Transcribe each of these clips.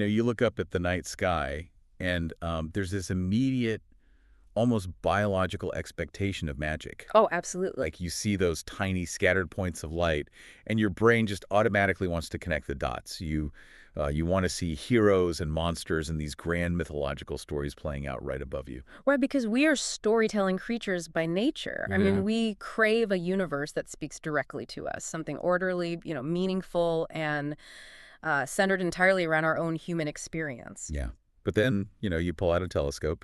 You look up at the night sky, and there's this immediate, almost biological expectation of magic. Oh, absolutely. Like you see those tiny scattered points of light, and your brain just automatically wants to connect the dots. You want to see heroes and monsters and these grand mythological stories playing out right above you. Right, because we are storytelling creatures by nature. I Yeah. mean, we crave a universe that speaks directly to us, something orderly, meaningful, and centered entirely around our own human experience. Yeah. But then, you pull out a telescope,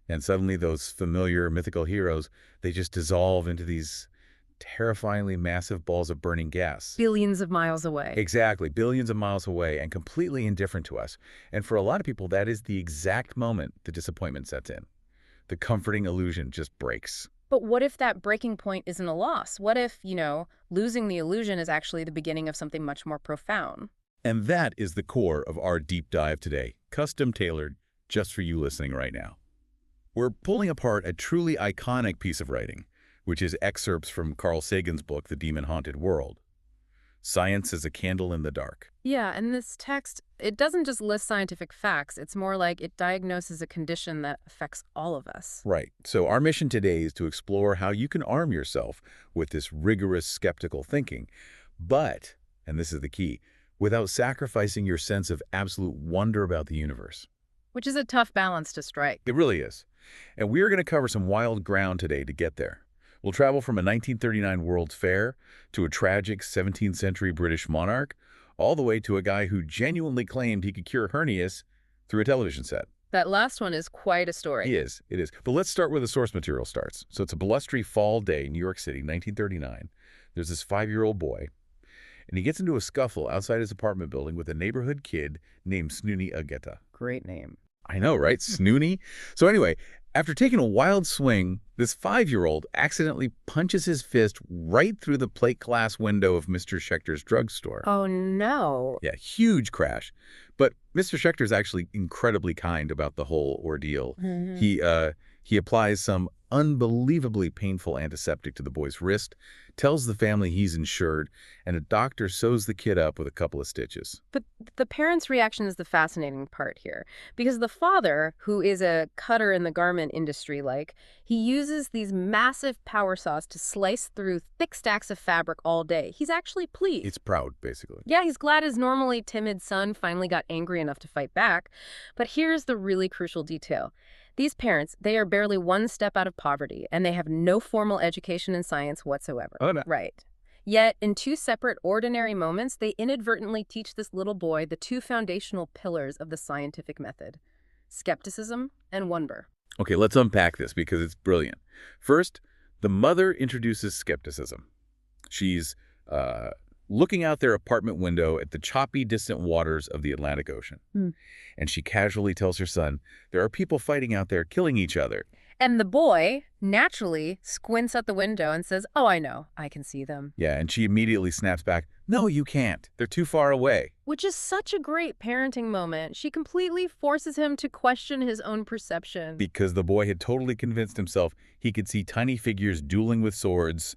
and suddenly those familiar mythical heroes, they just dissolve into these terrifyingly massive balls of burning gas. Billions of miles away. Exactly, billions of miles away and completely indifferent to us. And for a lot of people, that is the exact moment the disappointment sets in. The comforting illusion just breaks. But what if that breaking point isn't a loss? What if, losing the illusion is actually the beginning of something much more profound? And that is the core of our deep dive today, custom tailored just for you listening right now. We're pulling apart a truly iconic piece of writing, which is excerpts from Carl Sagan's book, The Demon-Haunted World. Science is a candle in the dark. Yeah, and this text, it doesn't just list scientific facts. It's more like it diagnoses a condition that affects all of us. Right. So our mission today is to explore how you can arm yourself with this rigorous skeptical thinking, but, and this is the key, without sacrificing your sense of absolute wonder about the universe. Which is a tough balance to strike. It really is. And we are going to cover some wild ground today to get there. We'll travel from a 1939 World's Fair to a tragic 17th century British monarch, all the way to a guy who genuinely claimed he could cure hernias through a television set. That last one is quite a story. It is. But let's start where the source material starts. So it's a blustery fall day in New York City, 1939. There's this 5-year-old boy, and he gets into a scuffle outside his apartment building with a neighborhood kid named Snoony Ageta. Great name. I know, right? Snoony? So anyway, after taking a wild swing, this 5-year-old accidentally punches his fist right through the plate glass window of Mr. Schechter's drugstore. Oh, no. Yeah, huge crash. But Mr. Schechter's actually incredibly kind about the whole ordeal. He applies some unbelievably painful antiseptic to the boy's wrist, tells the family he's insured, and a doctor sews the kid up with a couple of stitches. But the parents' reaction is the fascinating part here. Because the father, who is a cutter in the garment industry, he uses these massive power saws to slice through thick stacks of fabric all day. He's actually pleased. It's proud, basically. Yeah, he's glad his normally timid son finally got angry enough to fight back. But here's the really crucial detail. These parents, they are barely one step out of poverty, and they have no formal education in science whatsoever. Oh, no. Right. Yet, in two separate ordinary moments, they inadvertently teach this little boy the two foundational pillars of the scientific method: skepticism and wonder. Okay, let's unpack this because it's brilliant. First, the mother introduces skepticism. She's looking out their apartment window at the choppy, distant waters of the Atlantic Ocean. And she casually tells her son, there are people fighting out there killing each other. And the boy, naturally, squints at the window and says, oh, I know, I can see them. Yeah, and she immediately snaps back, no, you can't. They're too far away. Which is such a great parenting moment. She completely forces him to question his own perception. Because the boy had totally convinced himself he could see tiny figures dueling with swords,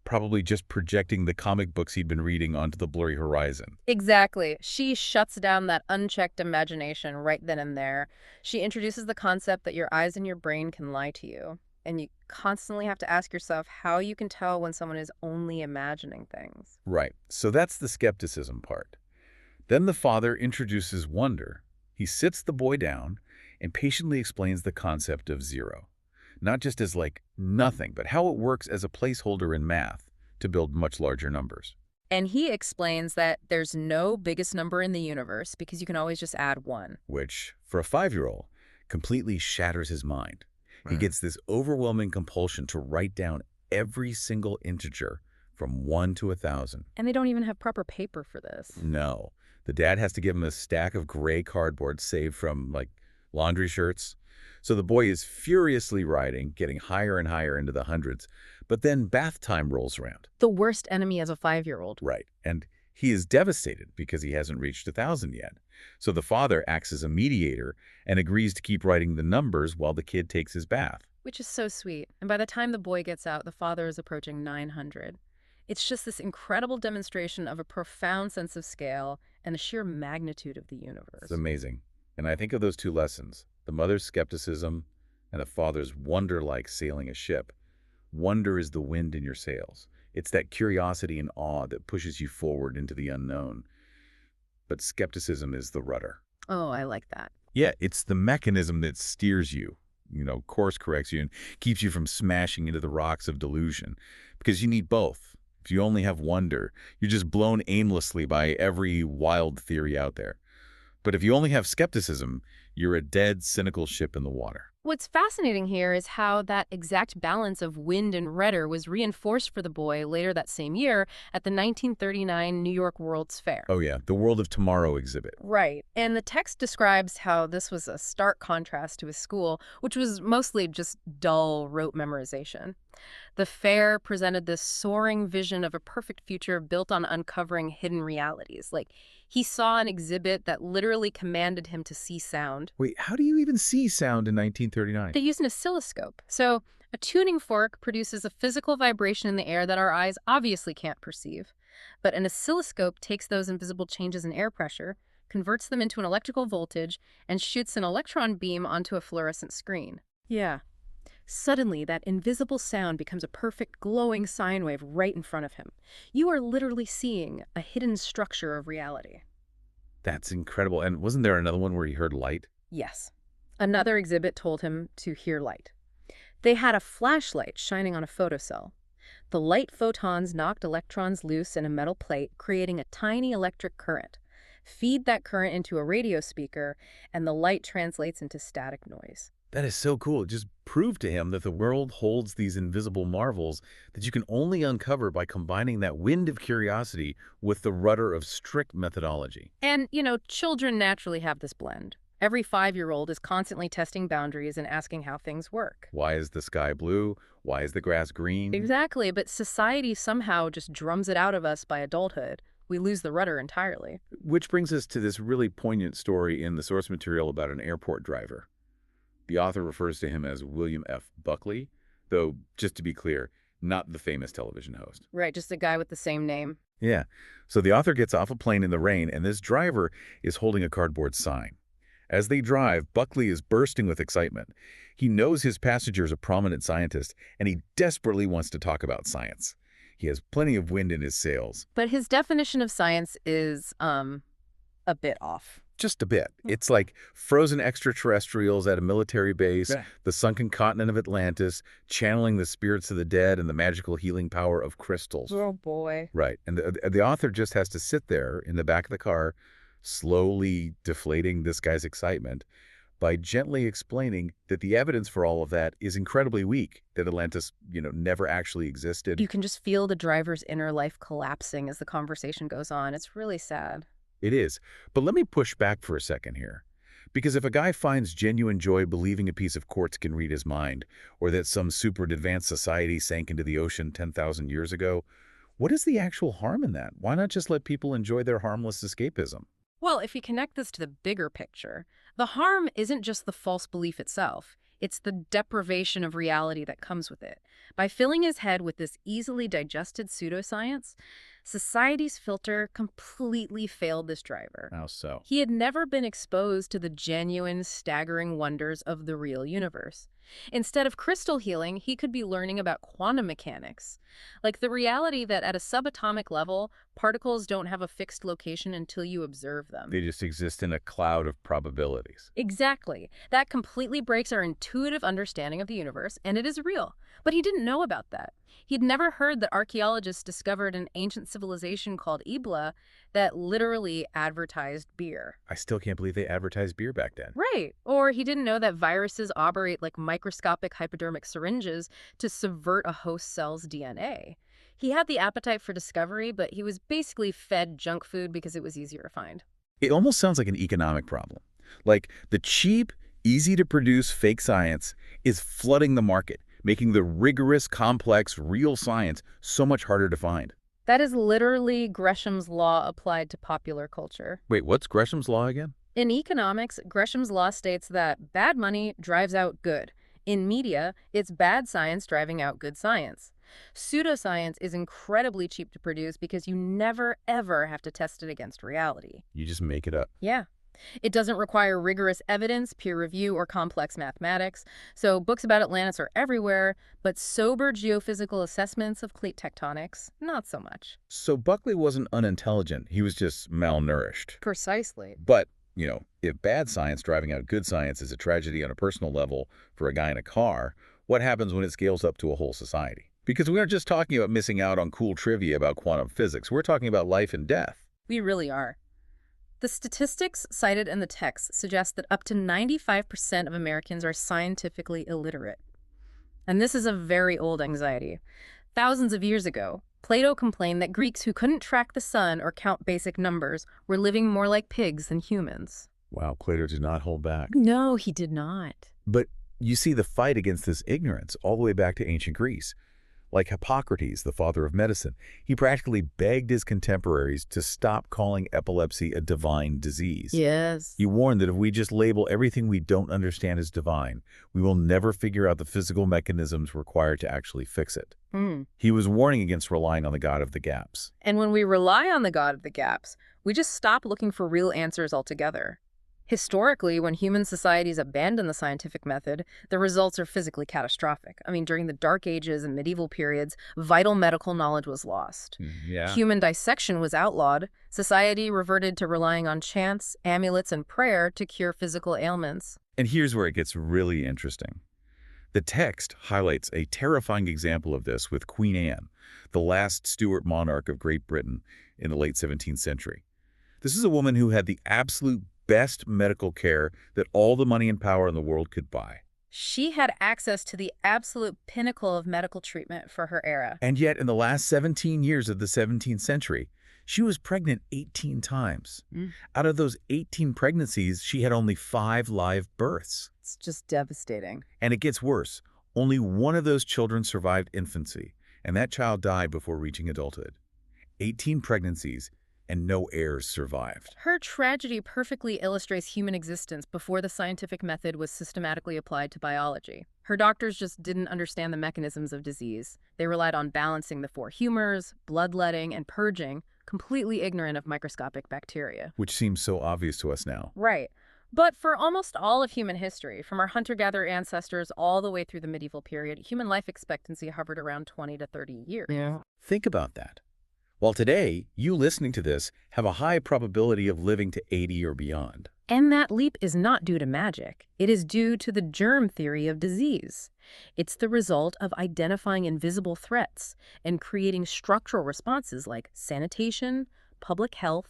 probably just projecting the comic books he'd been reading onto the blurry horizon. Exactly. She shuts down that unchecked imagination right then and there. She introduces the concept that your eyes and your brain can lie to you. And you constantly have to ask yourself how you can tell when someone is only imagining things. Right. So that's the skepticism part. Then the father introduces wonder. He sits the boy down and patiently explains the concept of zero. Not just as nothing, but how it works as a placeholder in math to build much larger numbers. And he explains that there's no biggest number in the universe because you can always just add one. Which, for a 5-year-old, completely shatters his mind. He gets this overwhelming compulsion to write down every single integer from 1 to 1,000. And they don't even have proper paper for this. No. The dad has to give him a stack of gray cardboard saved from, laundry shirts. So the boy is furiously writing, getting higher and higher into the hundreds. But then bath time rolls around. The worst enemy as a 5-year-old. Right. And he is devastated because he hasn't reached 1,000 yet. So the father acts as a mediator and agrees to keep writing the numbers while the kid takes his bath. Which is so sweet. And by the time the boy gets out, the father is approaching 900. It's just this incredible demonstration of a profound sense of scale and the sheer magnitude of the It's universe. amazing. And I think of those two lessons, the mother's skepticism and the father's wonder like sailing a ship. Wonder is the wind in your sails. It's that curiosity and awe that pushes you forward into the unknown. But skepticism is the rudder. Oh, I like that. Yeah, it's the mechanism that steers you, course corrects you and keeps you from smashing into the rocks of delusion. Because you need both. If you only have wonder, you're just blown aimlessly by every wild theory out there. But if you only have skepticism, you're a dead, cynical ship in the water. What's fascinating here is how that exact balance of wind and rudder was reinforced for the boy later that same year at the 1939 New York World's Fair. Oh yeah, the World of Tomorrow exhibit. Right. And the text describes how this was a stark contrast to his school, which was mostly just dull rote memorization. The fair presented this soaring vision of a perfect future built on uncovering hidden realities. Like, he saw an exhibit that literally commanded him to see sound. Wait, how do you even see sound in They 1939? use an oscilloscope. So, a tuning fork produces a physical vibration in the air that our eyes obviously can't perceive. But an oscilloscope takes those invisible changes in air pressure, converts them into an electrical voltage, and shoots an electron beam onto a fluorescent screen. Yeah. Suddenly, that invisible sound becomes a perfect glowing sine wave right in front of him. You are literally seeing a hidden structure of reality. That's incredible. And wasn't there another one where he heard light? Yes. Another exhibit told him to hear light. They had a flashlight shining on a photocell. The light photons knocked electrons loose in a metal plate, creating a tiny electric current. Feed that current into a radio speaker, and the light translates into static noise. That is so cool. It just proved to him that the world holds these invisible marvels that you can only uncover by combining that wind of curiosity with the rudder of strict methodology. And, children naturally have this blend. Every 5-year-old is constantly testing boundaries and asking how things work. Why is the sky blue? Why is the grass green? Exactly, but society somehow just drums it out of us by adulthood. We lose the rudder entirely. Which brings us to this really poignant story in the source material about an airport driver. The author refers to him as William F. Buckley, though, just to be clear, not the famous television host. Right, just a guy with the same name. Yeah. So the author gets off a plane in the rain, and this driver is holding a cardboard sign. As they drive, Buckley is bursting with excitement. He knows his passenger is a prominent scientist, and he desperately wants to talk about science. He has plenty of wind in his sails. But his definition of science is, a bit off. Just a bit. It's like frozen extraterrestrials at a military base, Yeah. the sunken continent of Atlantis, channeling the spirits of the dead and the magical healing power of crystals. Oh, boy. Right. And the author just has to sit there in the back of the car, slowly deflating this guy's excitement by gently explaining that the evidence for all of that is incredibly weak, that Atlantis, never actually existed. You can just feel the driver's inner life collapsing as the conversation goes on. It's really sad. It is. But let me push back for a second here. Because if a guy finds genuine joy believing a piece of quartz can read his mind, or that some super advanced society sank into the ocean 10,000 years ago, what is the actual harm in that? Why not just let people enjoy their harmless escapism? Well, if you connect this to the bigger picture, the harm isn't just the false belief itself. It's the deprivation of reality that comes with it. By filling his head with this easily digested pseudoscience, society's filter completely failed this driver. How so? He had never been exposed to the genuine, staggering wonders of the real universe. Instead of crystal healing, he could be learning about quantum mechanics, like the reality that at a subatomic level, particles don't have a fixed location until you observe them. They just exist in a cloud of probabilities. Exactly. That completely breaks our intuitive understanding of the universe, and it is real. But he didn't know about that. He'd never heard that archaeologists discovered an ancient civilization called Ebla that literally advertised beer. I still can't believe they advertised beer back then. Right. Or he didn't know that viruses operate like microscopic hypodermic syringes to subvert a host cell's DNA. He had the appetite for discovery, but he was basically fed junk food because it was easier to find. It almost sounds like an economic problem. Like the cheap, easy-to-produce fake science is flooding the market, making the rigorous, complex, real science so much harder to find. That is literally Gresham's law applied to popular culture. Wait, what's Gresham's law again? In economics, Gresham's law states that bad money drives out good. In media, it's bad science driving out good science. Pseudoscience is incredibly cheap to produce because you never, ever have to test it against reality. You just make it up. Yeah. It doesn't require rigorous evidence, peer review, or complex mathematics. So books about Atlantis are everywhere, but sober geophysical assessments of plate tectonics, not so much. So Buckley wasn't unintelligent. He was just malnourished. Precisely. But, if bad science driving out good science is a tragedy on a personal level for a guy in a car, what happens when it scales up to a whole society? Because we aren't just talking about missing out on cool trivia about quantum physics. We're talking about life and death. We really are. The statistics cited in the text suggest that up to 95% of Americans are scientifically illiterate. And this is a very old anxiety. Thousands of years ago, Plato complained that Greeks who couldn't track the sun or count basic numbers were living more like pigs than humans. Wow, Plato did not hold back. No, he did not. But you see the fight against this ignorance all the way back to ancient Greece. Like Hippocrates, the father of medicine, he practically begged his contemporaries to stop calling epilepsy a divine disease. Yes. He warned that if we just label everything we don't understand as divine, we will never figure out the physical mechanisms required to actually fix it. He was warning against relying on the God of the gaps. And when we rely on the God of the gaps, we just stop looking for real answers altogether. Historically, when human societies abandon the scientific method, the results are physically catastrophic. During the Dark Ages and medieval periods, vital medical knowledge was lost. Yeah. Human dissection was outlawed. Society reverted to relying on chants, amulets, and prayer to cure physical ailments. And here's where it gets really interesting. The text highlights a terrifying example of this with Queen Anne, the last Stuart monarch of Great Britain in the late 17th century. This is a woman who had the absolute best medical care that all the money and power in the world could buy. She had access to the absolute pinnacle of medical treatment for her era. And yet, in the last 17 years of the 17th century, she was pregnant 18 times. Out of those 18 pregnancies, she had only 5 live births. It's just devastating. And it gets worse. Only one of those children survived infancy, and that child died before reaching adulthood. 18 pregnancies, and no heirs survived. Her tragedy perfectly illustrates human existence before the scientific method was systematically applied to biology. Her doctors just didn't understand the mechanisms of disease. They relied on balancing the 4 humors, bloodletting, and purging, completely ignorant of microscopic bacteria. Which seems so obvious to us now. Right. But for almost all of human history, from our hunter-gatherer ancestors all the way through the medieval period, human life expectancy hovered around 20 to 30 years. Yeah. Think about that. While today, you listening to this have a high probability of living to 80 or beyond. And that leap is not due to magic. It is due to the germ theory of disease. It's the result of identifying invisible threats and creating structural responses like sanitation, public health,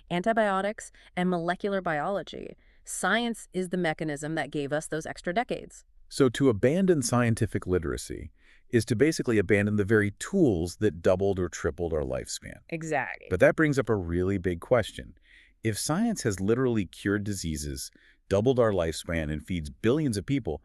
antibiotics, and molecular biology. Science is the mechanism that gave us those extra decades. So to abandon scientific literacy is to basically abandon the very tools that doubled or tripled our lifespan. Exactly. But that brings up a really big question. If science has literally cured diseases, doubled our lifespan, and feeds billions of people,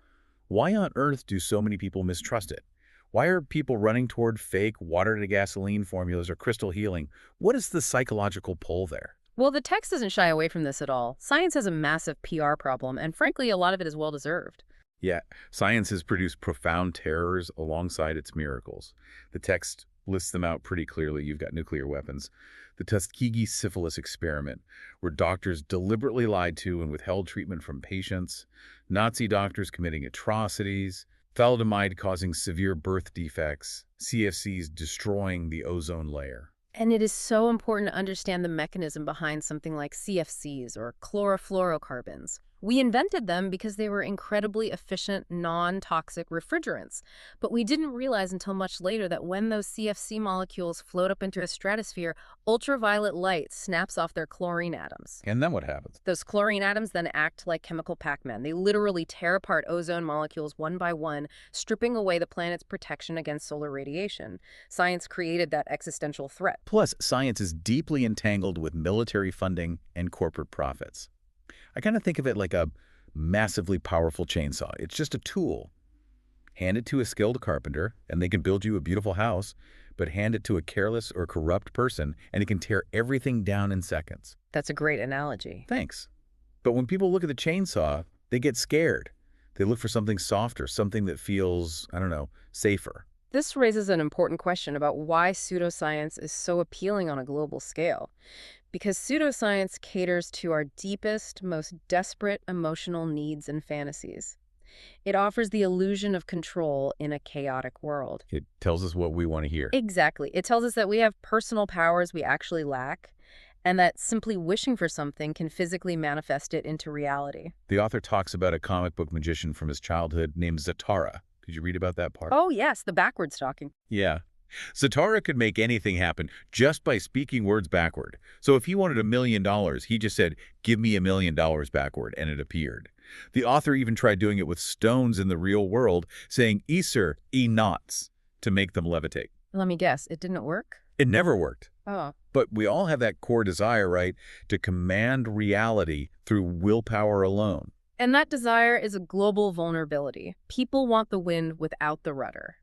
why on earth do so many people mistrust it? Why are people running toward fake water-to-gasoline formulas or crystal healing? What is the psychological pull there? Well, the text doesn't shy away from this at all. Science has a massive PR problem, and frankly, a lot of it is well-deserved. Yeah, science has produced profound terrors alongside its miracles. The text lists them out pretty clearly. You've got nuclear weapons, the Tuskegee syphilis experiment, where doctors deliberately lied to and withheld treatment from patients, Nazi doctors committing atrocities, thalidomide causing severe birth defects, CFCs destroying the ozone layer. And it is so important to understand the mechanism behind something like CFCs or chlorofluorocarbons. We invented them because they were incredibly efficient, non-toxic refrigerants. But we didn't realize until much later that when those CFC molecules float up into the stratosphere, ultraviolet light snaps off their chlorine atoms. And then what happens? Those chlorine atoms then act like chemical Pac-Man. They literally tear apart ozone molecules one by one, stripping away the planet's protection against solar radiation. Science created that existential threat. Plus, science is deeply entangled with military funding and corporate profits. I kind of think of it like a massively powerful chainsaw. It's just a tool. Hand it to a skilled carpenter, and they can build you a beautiful house, but hand it to a careless or corrupt person, and it can tear everything down in seconds. That's a great analogy. Thanks. But when people look at the chainsaw, they get scared. They look for something softer, something that feels, I don't know, safer. This raises an important question about why pseudoscience is so appealing on a global scale. Because pseudoscience caters to our deepest, most desperate emotional needs and fantasies. It offers the illusion of control in a chaotic world. It tells us what we want to hear. Exactly. It tells us that we have personal powers we actually lack, and that simply wishing for something can physically manifest it into reality. The author talks about a comic book magician from his childhood named Zatara. Did you read about that part? Oh, yes, the backwards talking. Yeah. Zatara could make anything happen just by speaking words backward. So if he wanted $1,000,000, he just said, "Give me $1,000,000 backward," and it appeared. The author even tried doing it with stones in the real world, saying "Isir, e knots," to make them levitate. Let me guess, it didn't work? It never worked. Oh. But we all have that core desire, right, to command reality through willpower alone. And that desire is a global vulnerability. People want the wind without the rudder.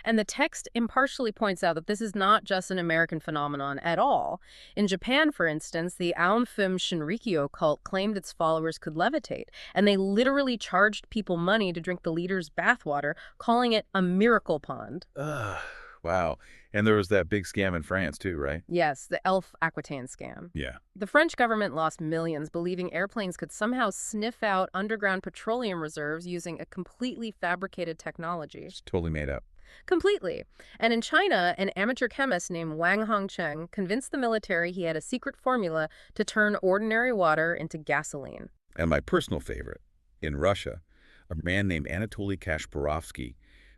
And the text impartially points out that this is not just an American phenomenon at all. In Japan, for instance, the Aum-Fum Shinrikyo cult claimed its followers could levitate, and they literally charged people money to drink the leader's bathwater, calling it a miracle pond. Ugh, wow. And there was that big scam in France too, right? Yes, the Elf Aquitaine scam. Yeah. The French government lost millions believing airplanes could somehow sniff out underground petroleum reserves using a completely fabricated technology. It's totally made up. Completely. And in China, an amateur chemist named Wang Hongcheng convinced the military he had a secret formula to turn ordinary water into gasoline. And my personal favorite, in Russia, a man named Anatoly Kasparovsky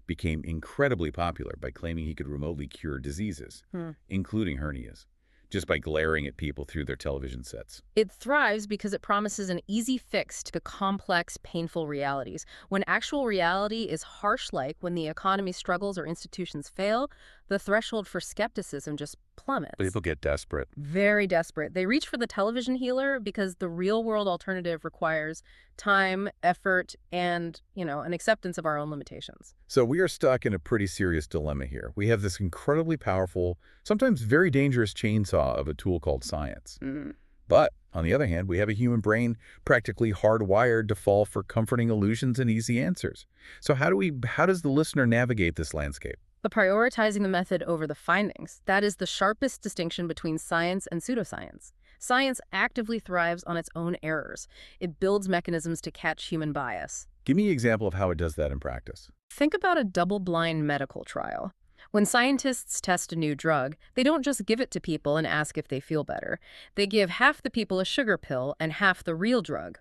became incredibly popular by claiming he could remotely cure diseases, including hernias, just by glaring at people through their television sets. It thrives because it promises an easy fix to complex, painful realities. When actual reality is harsh, like when the economy struggles or institutions fail, the threshold for skepticism just plummets. People get desperate. Very desperate. They reach for the television healer because the real-world alternative requires time, effort, and, an acceptance of our own limitations. So we are stuck in a pretty serious dilemma here. We have this incredibly powerful, sometimes very dangerous chainsaw of a tool called science. But, on the other hand, we have a human brain practically hardwired to fall for comforting illusions and easy answers. So how does the listener navigate this landscape? But prioritizing the method over the findings, that is the sharpest distinction between science and pseudoscience. Science actively thrives on its own errors. It builds mechanisms to catch human bias. Give me an example of how it does that in practice. Think about a double-blind medical trial. When scientists test a new drug, they don't just give it to people and ask if they feel better. They give half the people a sugar pill and half the real drug.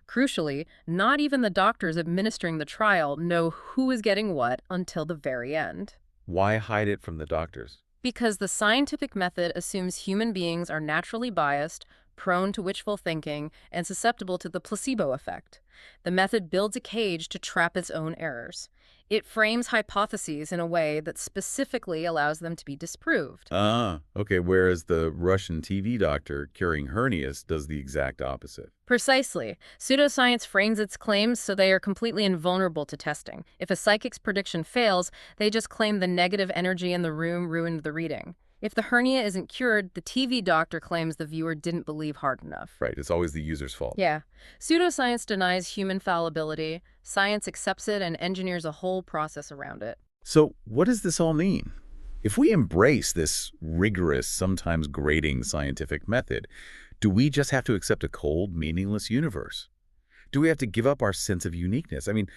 Crucially, not even the doctors administering the trial know who is getting what until the very end. Why hide it from the doctors? Because the scientific method assumes human beings are naturally biased, prone to wishful thinking, and susceptible to the placebo effect. The method builds a cage to trap its own errors. It frames hypotheses in a way that specifically allows them to be disproved. Okay, whereas the Russian TV doctor curing hernias does the exact opposite. Precisely. Pseudoscience frames its claims so they are completely invulnerable to testing. If a psychic's prediction fails, they just claim the negative energy in the room ruined the reading. If the hernia isn't cured, the TV doctor claims the viewer didn't believe hard enough. Right, it's always the user's fault. Yeah. Pseudoscience denies human fallibility. Science accepts it and engineers a whole process around it. So what does this all mean? If we embrace this rigorous, sometimes grating scientific method, do we just have to accept a cold, meaningless universe? Do we have to give up our sense of uniqueness? I mean,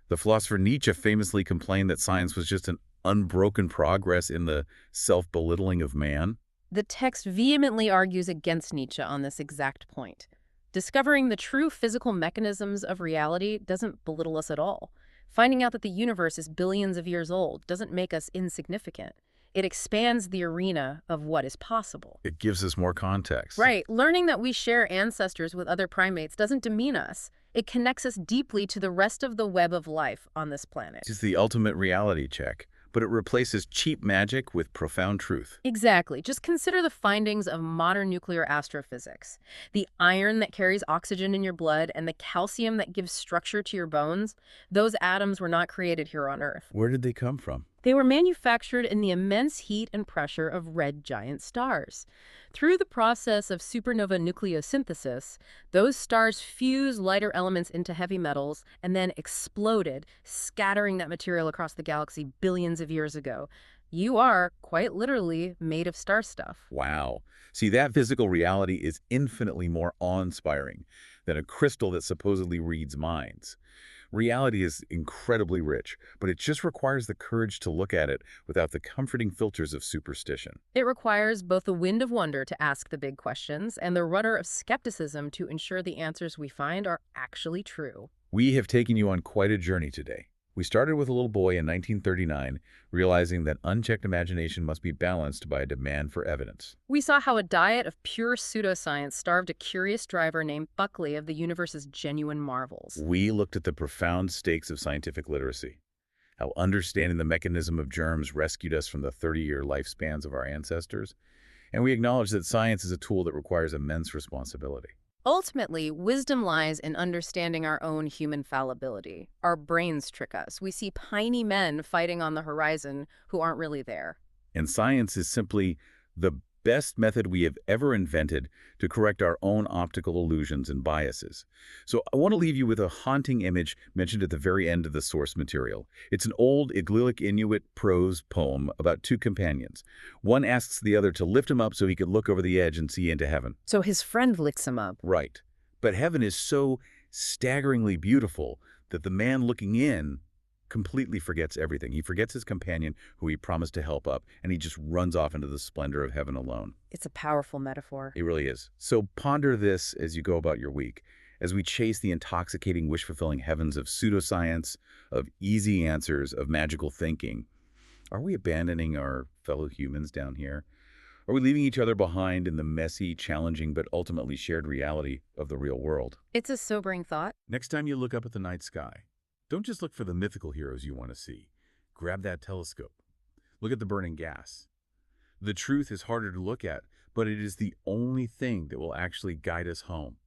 the philosopher Nietzsche famously complained that science was just an unbroken progress in the self-belittling of man. The text vehemently argues against Nietzsche on this exact point. Discovering the true physical mechanisms of reality doesn't belittle us at all. Finding out that the universe is billions of years old doesn't make us insignificant. It expands the arena of what is possible. It gives us more context. Right. Learning that we share ancestors with other primates doesn't demean us. It connects us deeply to the rest of the web of life on this planet. It's the ultimate reality check, but it replaces cheap magic with profound truth. Exactly. Just consider the findings of modern nuclear astrophysics. The iron that carries oxygen in your blood and the calcium that gives structure to your bones, those atoms were not created here on Earth. Where did they come from? They were manufactured in the immense heat and pressure of red giant stars. Through the process of supernova nucleosynthesis, those stars fused lighter elements into heavy metals and then exploded, scattering that material across the galaxy billions of years ago. You are, quite literally, made of star stuff. Wow. See, that physical reality is infinitely more awe-inspiring than a crystal that supposedly reads minds. Reality is incredibly rich, but it just requires the courage to look at it without the comforting filters of superstition. It requires both the wind of wonder to ask the big questions and the rudder of skepticism to ensure the answers we find are actually true. We have taken you on quite a journey today. We started with a little boy in 1939, realizing that unchecked imagination must be balanced by a demand for evidence. We saw how a diet of pure pseudoscience starved a curious driver named Buckley of the universe's genuine marvels. We looked at the profound stakes of scientific literacy, how understanding the mechanism of germs rescued us from the 30-year lifespans of our ancestors, and we acknowledged that science is a tool that requires immense responsibility. Ultimately, wisdom lies in understanding our own human fallibility. Our brains trick us. We see tiny men fighting on the horizon who aren't really there. And science is simply the best method we have ever invented to correct our own optical illusions and biases. So I want to leave you with a haunting image mentioned at the very end of the source material. It's an old Igloolik Inuit prose poem about two companions. One asks the other to lift him up so he could look over the edge and see into heaven. So his friend licks him up. Right. But heaven is so staggeringly beautiful that the man looking in completely forgets everything. He forgets his companion, who he promised to help up, and he just runs off into the splendor of heaven alone. It's a powerful metaphor. It really is. So ponder this as you go about your week, as we chase the intoxicating, wish-fulfilling heavens of pseudoscience, of easy answers, of magical thinking. Are we abandoning our fellow humans down here? Are we leaving each other behind in the messy, challenging, but ultimately shared reality of the real world? It's a sobering thought. Next time you look up at the night sky, don't just look for the mythical heroes you want to see. Grab that telescope. Look at the burning gas. The truth is harder to look at, but it is the only thing that will actually guide us home.